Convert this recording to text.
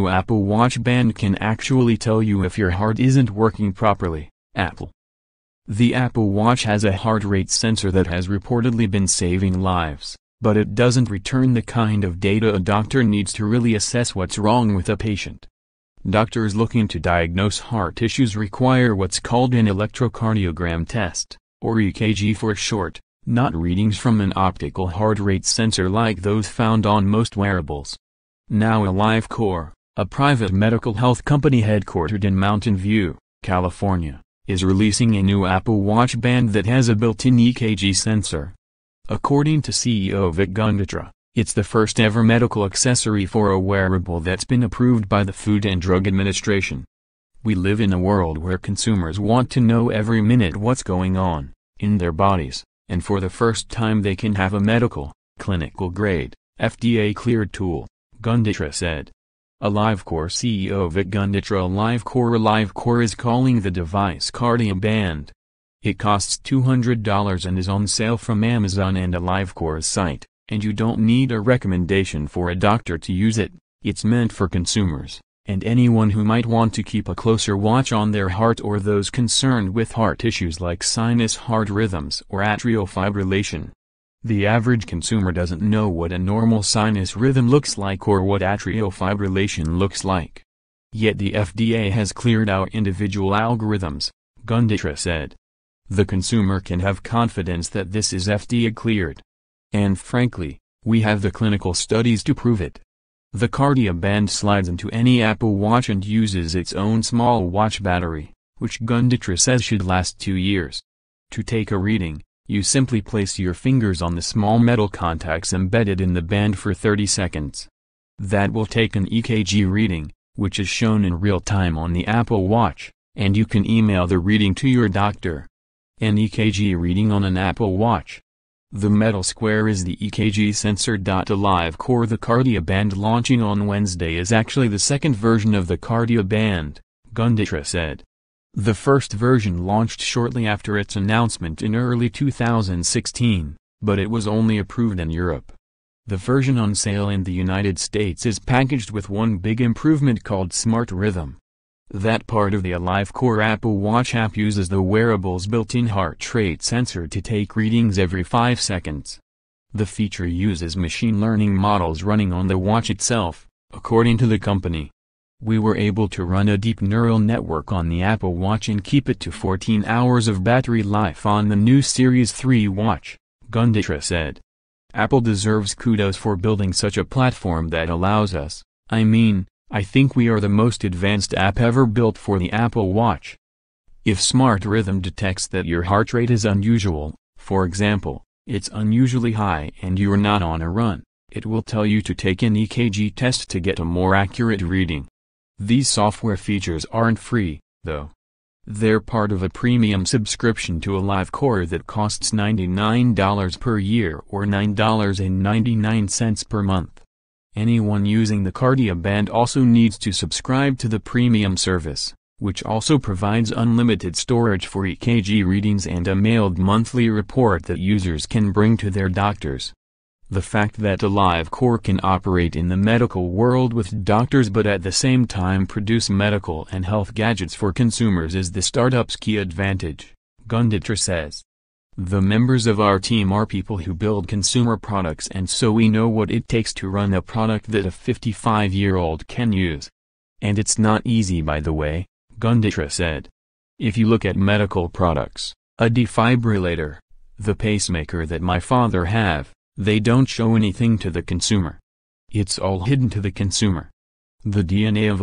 new Apple Watch band can actually tell you if your heart isn't working properly. Apple. The Apple Watch has a heart rate sensor that has reportedly been saving lives, but it doesn't return the kind of data a doctor needs to really assess what's wrong with a patient. Doctors looking to diagnose heart issues require what's called an electrocardiogram test, or EKG for short, not readings from an optical heart rate sensor like those found on most wearables. Now AliveCor, a private medical health company headquartered in Mountain View, California, is releasing a new Apple Watch band that has a built-in EKG sensor. According to CEO Vic Gundotra, it's the first ever medical accessory for a wearable that's been approved by the Food and Drug Administration. We live in a world where consumers want to know every minute what's going on in their bodies, and for the first time they can have a medical, clinical-grade, FDA-cleared tool, Gundotra said. AliveCor CEO Vic Gundotra AliveCor is calling the device Cardia Band. It costs $200 and is on sale from Amazon and AliveCor's site, and you don't need a recommendation for a doctor to use it. It's meant for consumers, and anyone who might want to keep a closer watch on their heart or those concerned with heart issues like sinus heart rhythms or atrial fibrillation. The average consumer doesn't know what a normal sinus rhythm looks like or what atrial fibrillation looks like. Yet the FDA has cleared our individual algorithms, Gundotra said. The consumer can have confidence that this is FDA cleared. And frankly, we have the clinical studies to prove it. The Cardia Band slides into any Apple Watch and uses its own small watch battery, which Gundotra says should last 2 years. To take a reading, you simply place your fingers on the small metal contacts embedded in the band for 30 seconds. That will take an EKG reading, which is shown in real time on the Apple Watch, and you can email the reading to your doctor. An EKG reading on an Apple Watch. The metal square is the EKG sensor. AliveCor. The Cardia Band launching on Wednesday is actually the second version of the Cardia Band, Gundotra said. The first version launched shortly after its announcement in early 2016, but it was only approved in Europe. The version on sale in the United States is packaged with one big improvement called Smart Rhythm. That part of the AliveCor Apple Watch app uses the wearable's built-in heart rate sensor to take readings every 5 seconds. The feature uses machine learning models running on the watch itself, according to the company. We were able to run a deep neural network on the Apple Watch and keep it to 14 hours of battery life on the new Series 3 watch, Gundotra said. Apple deserves kudos for building such a platform that allows us, I think we are the most advanced app ever built for the Apple Watch. If Smart Rhythm detects that your heart rate is unusual, for example, it's unusually high and you're not on a run, it will tell you to take an EKG test to get a more accurate reading. These software features aren't free, though. They're part of a premium subscription to AliveCor that costs $99 per year or $9.99 per month. Anyone using the Cardia Band also needs to subscribe to the premium service, which also provides unlimited storage for EKG readings and a mailed monthly report that users can bring to their doctors. The fact that AliveCor can operate in the medical world with doctors but at the same time produce medical and health gadgets for consumers is the startup's key advantage, Gundotra says. The members of our team are people who build consumer products, and so we know what it takes to run a product that a 55-year-old can use. And it's not easy, by the way, Gundotra said. If you look at medical products, a defibrillator, the pacemaker that my father have, they don't show anything to the consumer. It's all hidden to the consumer. The DNA of